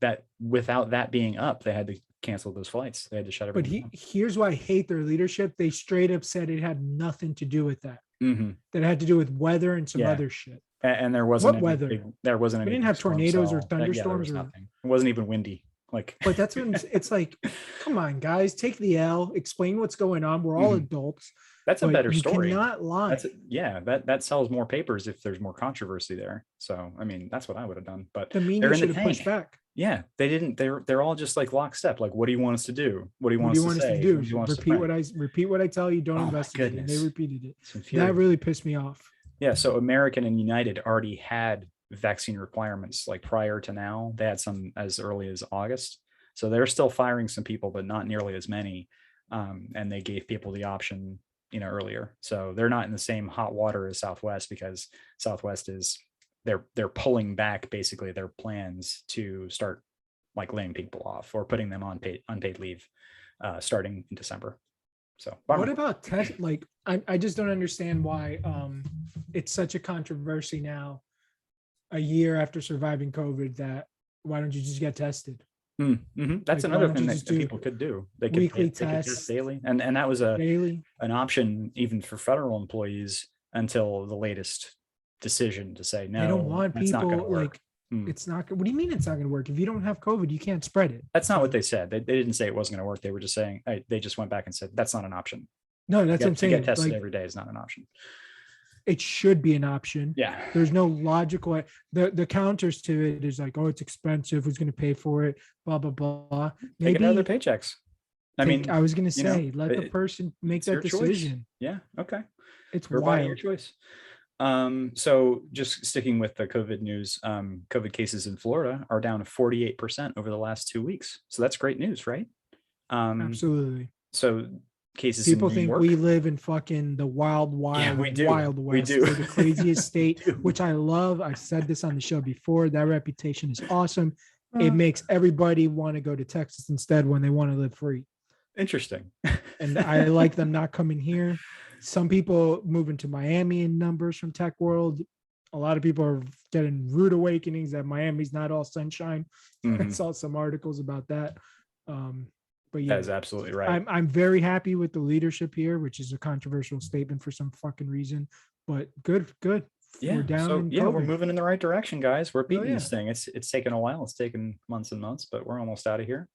that without that being up, they had to cancel those flights. They had to shut But everything down. here's why I hate their leadership. They straight up said it had nothing to do with that. Mhm. That had to do with weather and some Yeah, other shit. and What weather? there wasn't We any didn't big have storm tornadoes or cell. Yeah, there thunderstorms was or, nothing. It wasn't even windy. Like, but that's what it's like. Come on, guys, take the L, explain what's going on. We're all mhm. adults, That's a but better you story. cannot lie. Yeah, that sells more papers if there's more controversy there. So I mean, that's what I would have done. But The they're media in the should have pushed tank. back. Yeah, they didn't. They're all just like lockstep. Like, what do you want us to do? What do you What want do us you to want us to say? do? What do you want us to Repeat print? what I tell you. Don't Oh my investigate. And they goodness, repeated it. it's That infuriating. really pissed me off. Yeah, so American and United already had vaccine requirements like prior to now. They had some as early as August. So they're still firing some people, but not nearly as many. And they gave people the option, earlier. So they're not in the same hot water as Southwest because Southwest is they're pulling back basically their plans to start like laying people off or putting them on unpaid leave starting in December. So What bummer. about test? Like, I just don't understand why it's such a controversy now, a year after surviving COVID, that why don't you just get tested? That's Like, why another don't thing you that, just that do people could do. They could weekly they could test tests daily, and that was daily? an option even for federal employees until the latest decision to say They don't no, want that's not going to people work. like, it's not. What do you mean it's not going to work? If you don't have COVID, you can't spread it. That's not what So they said. They didn't say it wasn't going to work. They were just saying they just went back and said that's not an option. no, that's what I'm To get saying. tested Like, every day is not an option. it should be an option. Yeah. There's no logical. The counters to it is like, oh, it's expensive. Who's going to pay for it? Blah blah blah. Take it out of their Maybe paychecks. I take. mean, I was going to say, let the it, person make it's that your choice. decision. Yeah. Okay. It's Your body, your wild. choice. So just sticking with the COVID news, COVID cases in Florida are down 48% over the last 2 weeks. So that's great news, right? Absolutely. So cases in People New think York. we live in fucking the wild, Yeah, wild, we do. wild We west. do. We're the craziest We state, do. which I love. I've said this on the show before. That reputation is awesome. It Uh, makes everybody want to go to Texas instead when they want to live free. Interesting. And I like them not coming here. Some people moving to Miami in numbers from Tech World. A lot of people are getting rude awakenings that Miami's not all sunshine. I Mhm. saw some articles about that. But That yeah, is absolutely right. I'm very happy with the leadership here, which is a controversial statement for some fucking reason. But good. Yeah. We're down So in yeah, we're COVID. moving in the right direction, guys. We're beating yeah. this thing. It's taken a while. It's taken months and months, but we're almost out of here.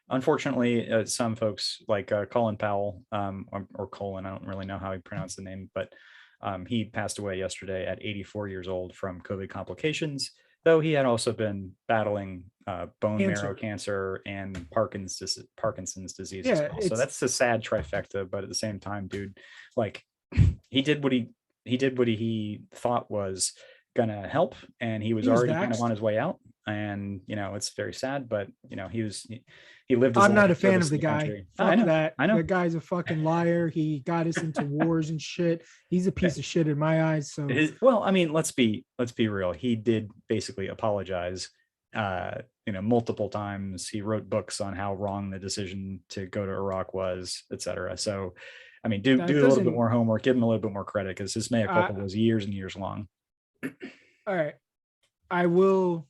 Unfortunately, some folks like Colin Powell, or Colin, I don't really know how he pronounced the name, but He passed away yesterday at 84 years old from COVID complications, though he had also been battling bone marrow cancer and Parkinson's disease as Yeah, well. So it's that's a sad trifecta, but at the same time, dude, like he did what he thought was gonna help, and he was he was already kind of on vaxxed. his way out. And it's very sad, but he lived his I'm life not a in fan service of to the the guy. country. I Fuck know, that. I know. The guy's a fucking liar. He got us into wars and shit. He's a piece of shit in my eyes. So Well, I mean, let's be real. He did basically apologize, multiple times. He wrote books on how wrong the decision to go to Iraq was, etc. So, I mean, do that a little bit doesn't. more homework, give him a little bit more credit, because his mea culpa I, was years and years long. all right. I will.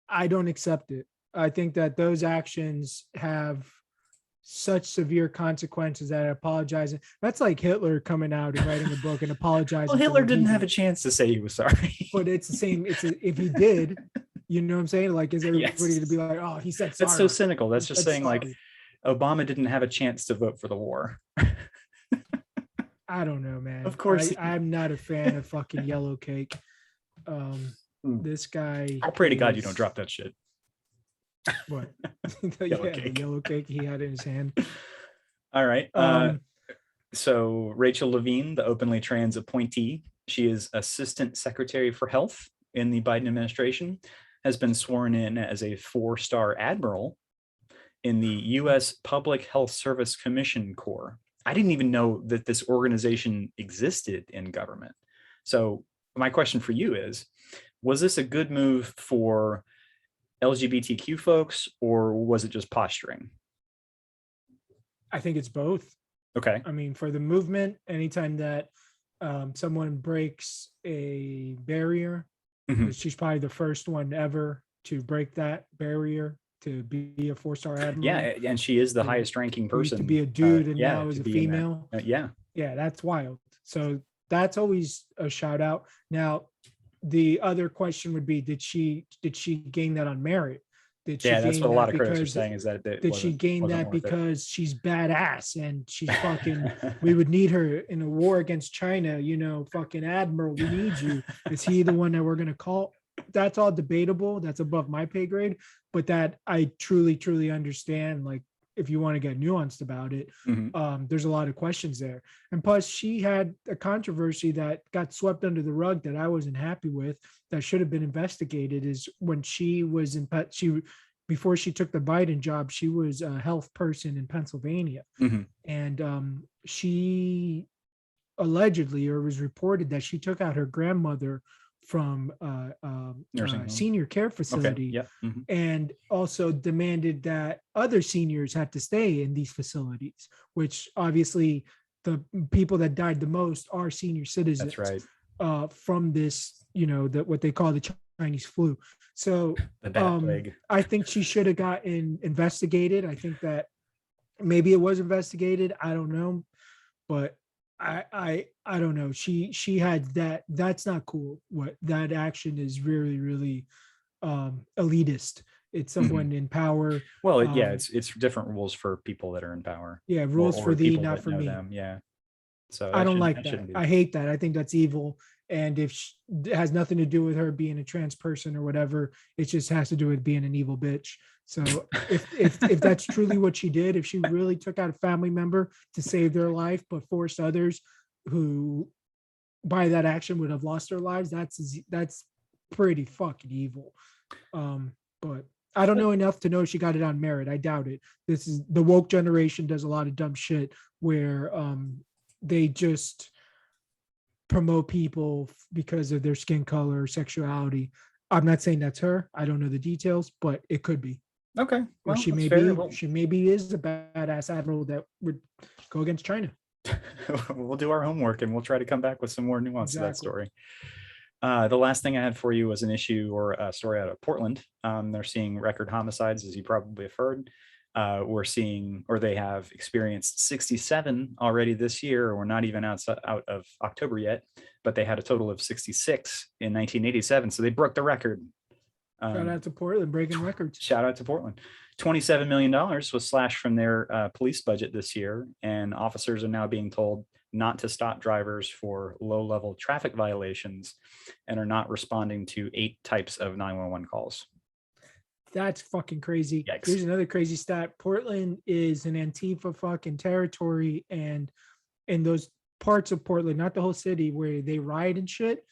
I don't accept it. I think that those actions have such severe consequences that apologizing. That's like Hitler coming out and writing a book and apologizing. Well, for Hitler what he didn't have a did. chance to say he was sorry. But it's the same. If he did, you know what I'm saying? Like, is everybody Yes. going to be like, oh, he said sorry? That's so cynical. That's He just said saying like sorry. Obama didn't have a chance to vote for the war. I don't know, man. Of course I'm not a fan of fucking yellow cake. Hmm. This guy. I'll pray to God you is- don't drop that shit. What? Yellow The cake. yellow cake he had in his hand. All right. Um, So Rachel Levine, the openly trans appointee, she is Assistant Secretary for Health in the Biden administration, has been sworn in as a 4-star admiral in the U.S. Public Health Service Commission Corps. I didn't even know that this organization existed in government. So my question for you is, was this a good move for LGBTQ folks, or was it just posturing? I think it's both. Okay. I mean, for the movement, anytime that someone breaks a barrier, Mhm. she's probably the first one ever to break that barrier to be a 4-star admiral. Yeah, and she is the Yeah. highest ranking Who used person. to be a dude and yeah, now is to a be in that. female. Yeah. Yeah, that's wild. So that's always a shout out. Now, the other question would be, did she gain that on merit? Did she Yeah, that's gain what a lot that of critics are because saying, is that it did she wasn't gain wasn't that worth it. because she's badass and she's fucking we would need her in a war against China, fucking admiral, we need you. Is he the one that we're going to call? That's all debatable. That's above my pay grade, but that I truly understand. Like, if you want to get nuanced about it, Mhm. there's a lot of questions there. And plus, she had a controversy that got swept under the rug that I wasn't happy with, that should have been investigated. Is when she was before she took the Biden job, she was a health person in Pennsylvania. Mhm. And she allegedly, or was reported, that she took out her grandmother from Nursing home. senior care Okay. facility, Yep. Mhm. and also demanded that other seniors had to stay in these facilities, which obviously the people that died the most are senior citizens. That's right. From this, what they call the Chinese flu. So The bat plague. I think she should have gotten investigated. I think that maybe it was investigated. I don't know, but I don't know. She had that. That's not cool. What that action is really elitist. It's someone in power. Well, yeah, it's different rules for people that are in power. Yeah, rules or for thee, people not that for know me. them. Yeah. So I don't like that. shouldn't be. I hate that. I think that's evil. And if it has nothing to do with her being a trans person or whatever, it just has to do with being an evil bitch. So if that's truly what she did, if she really took out a family member to save their life, but forced others who by that action would have lost their lives, that's pretty fucking evil. But I don't know enough to know she got it on merit. I doubt it. This is the woke generation does a lot of dumb shit where they just promote people because of their skin color or sexuality. I'm not saying that's her. I don't know the details, but it could be. Okay. Or Well, she that's may fair. be. She maybe is a badass admiral that would go against China. We'll do our homework and we'll try to come back with some more nuance to that Exactly. story. The last thing I had for you was an issue or a story out of Portland. They're seeing record homicides, as you probably have heard. We're seeing, or they have experienced 67 already this year. We're not even out of October yet, but they had a total of 66 in 1987. So they broke the record. Shout out to Portland breaking records. Shout out to Portland. $27 million was slashed from their police budget this year, and officers are now being told not to stop drivers for low-level traffic violations and are not responding to 8 types of 911 calls. That's fucking crazy. Yikes. Here's another crazy stat. Portland is an Antifa fucking territory, and in those parts of Portland, not the whole city, where they riot and shit,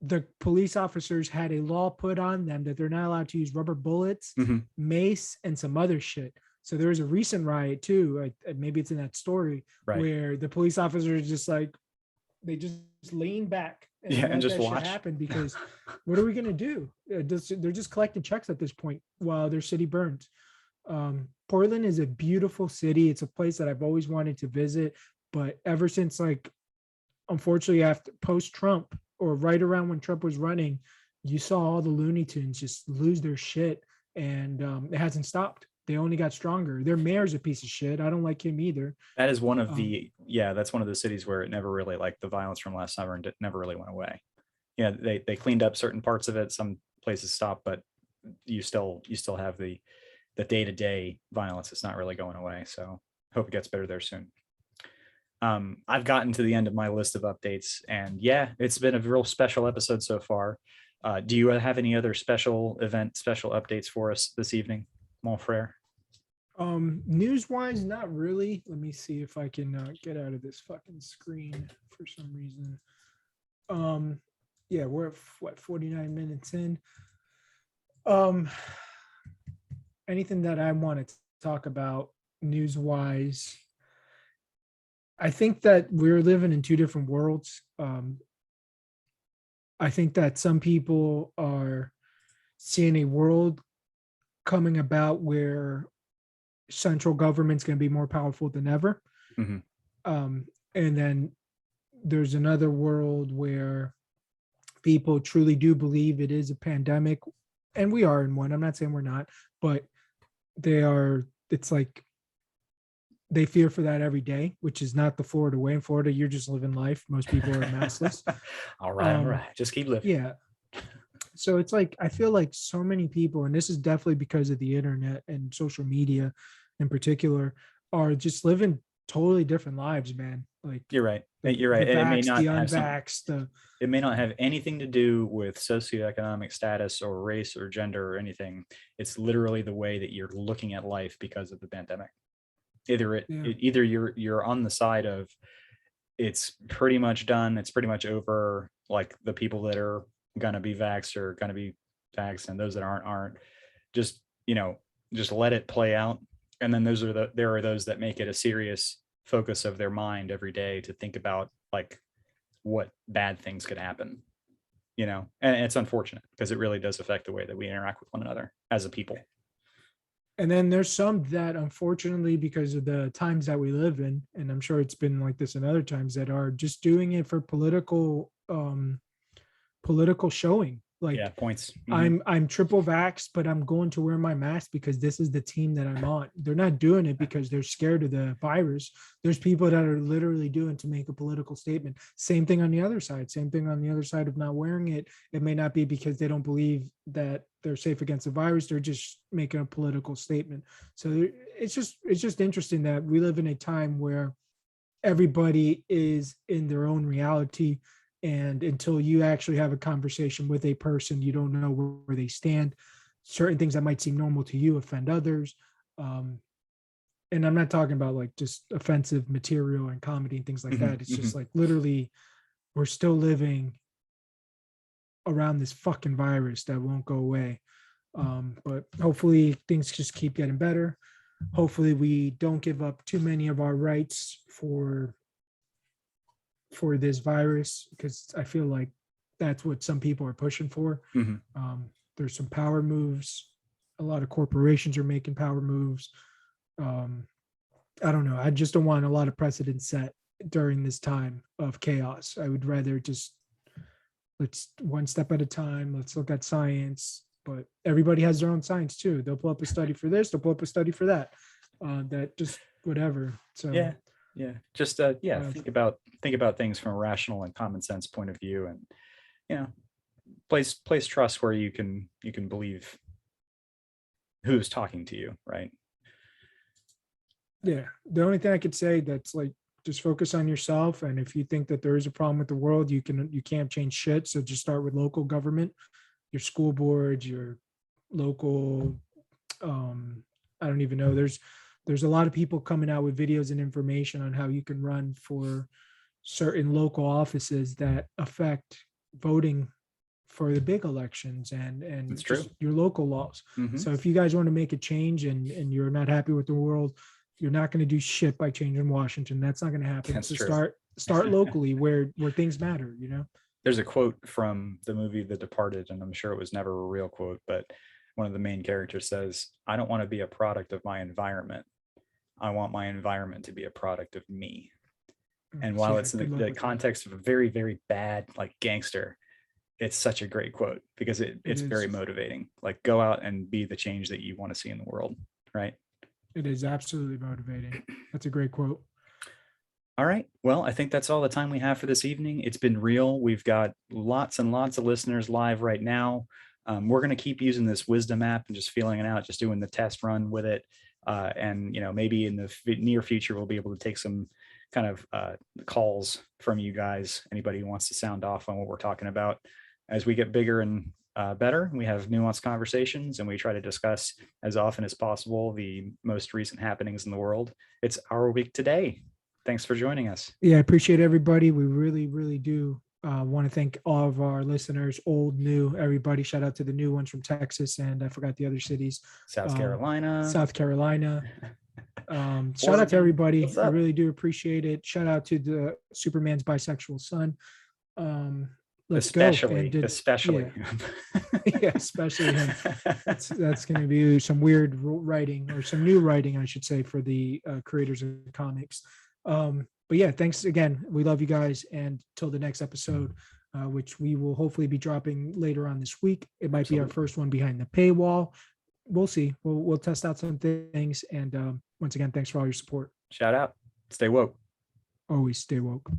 the police officers had a law put on them that they're not allowed to use rubber bullets, mace, and some other shit. So there was a recent riot too. Maybe it's in that story where the police officers just like they just lean back and just watch happen, because what are we gonna do? They're just collecting checks at this point while their city burns. Portland is a beautiful city. It's a place that I've always wanted to visit, but ever since, like, unfortunately, after post-Trump, or right around when Trump was running, you saw all the Looney Tunes just lose their shit, and it hasn't stopped. They only got stronger. Their mayor's a piece of shit. I don't like him either. That is one of that's one of the cities where it never really, like, the violence from last summer never really went away. Yeah, they cleaned up certain parts of it. Some places stopped, but you still have the day-to-day violence. It's not really going away. So hope it gets better there soon. I've gotten to the end of my list of updates, and yeah, it's been a real special episode so far. Do you have any other special updates for us this evening, mon frere? News wise, not really. Let me see if I can get out of this fucking screen for some reason. Yeah, we're at 49 minutes in. Anything that I want to talk about news wise, I think that we're living in two different worlds. I think that some people are seeing a world coming about where central government's going to be more powerful than ever. And then there's another world where people truly do believe it is a pandemic, and we are in one. I'm not saying we're not, but it's like they fear for that every day, which is not the Florida way. In Florida, you're just living life. Most people are maskless. All right. Just keep living. Yeah. So it's like, I feel like so many people, and this is definitely because of the internet and social media in particular, are just living totally different lives, man. Like, you're right. You're right. The And it may not have anything to do with socioeconomic status or race or gender or anything. It's literally the way that you're looking at life because of the pandemic. Either you're on the side of it's pretty much done, it's pretty much over, like the people that are gonna be vaxxed are gonna be vaxxed, and those that aren't. Just let it play out. And then there are those that make it a serious focus of their mind every day to think about, like, what bad things could happen, and it's unfortunate because it really does affect the way that we interact with one another as a people. And then there's some that, unfortunately, because of the times that we live in, and I'm sure it's been like this in other times, that are just doing it for political showing. Like, yeah, points. I'm triple vaxxed, but I'm going to wear my mask because this is the team that I'm on. They're not doing it because they're scared of the virus. There's people that are literally doing to make a political statement. Same thing on the other side. Same thing on the other side of not wearing it. It may not be because they don't believe that they're safe against the virus. They're just making a political statement. So it's just interesting that we live in a time where everybody is in their own reality. And until you actually have a conversation with a person, you don't know where they stand. Certain things that might seem normal to you offend others. And I'm not talking about like just offensive material and comedy and things like that. It's just like, literally, we're still living around this fucking virus that won't go away. But hopefully things just keep getting better. Hopefully we don't give up too many of our rights for this virus, because I feel like that's what some people are pushing for. There's some power moves. A lot of corporations are making power moves. I don't know. I just don't want a lot of precedent set during this time of chaos. I would rather just let's one step at a time. Let's look at science, but everybody has their own science too. They'll pull up a study for this. They'll pull up a study for that. That just whatever. So yeah, just think about things from a rational and common sense point of view, and place trust where you can believe who's talking to you, right? Yeah. The only thing I could say that's like just focus on yourself. And if you think that there is a problem with the world, you can't change shit. So just start with local government, your school boards, your local I don't even know. There's a lot of people coming out with videos and information on how you can run for certain local offices that affect voting for the big elections and It's just true. your local laws. Mhm. So if you guys want to make a change and you're not happy with the world, you're not going to do shit by changing Washington. That's not going to happen. That's So true. start locally where things matter, There's a quote from the movie The Departed, and I'm sure it was never a real quote, but one of the main characters says, I don't want to be a product of my environment. I want my environment to be a product of me. And So while yeah, it's in good luck the with that. context of a very, very bad, like gangster, it's such a great quote because It it's very is. motivating. Like, go out and be the change that you want to see in the world. Right. It is absolutely motivating. That's a great quote. All right. Well, I think that's all the time we have for this evening. It's been real. We've got lots and lots of listeners live right now. We're going to keep using this wisdom app and just feeling it out, just doing the test run with it. And, maybe in the near future, we'll be able to take some kind of calls from you guys, anybody who wants to sound off on what we're talking about. As we get bigger and better, we have nuanced conversations and we try to discuss as often as possible the most recent happenings in the world. It's our week today. Thanks for joining us. Yeah, I appreciate everybody. We really, really do want to thank all of our listeners, old, new, everybody. Shout out to the new ones from Texas and I forgot the other cities. South Carolina. South Carolina. Shout out to Oregon. everybody. What's I up? really do appreciate it. Shout out to the Superman's bisexual son. Let's Especially, go. especially. Yeah, especially him. That's going to be some weird writing or some new writing, I should say, for the creators of comics. But yeah, thanks again. We love you guys. And till the next episode, which we will hopefully be dropping later on this week. It might be our first one behind the paywall. We'll see. We'll test out some things. And once again, thanks for all your support. Shout out. Stay woke. Always stay woke.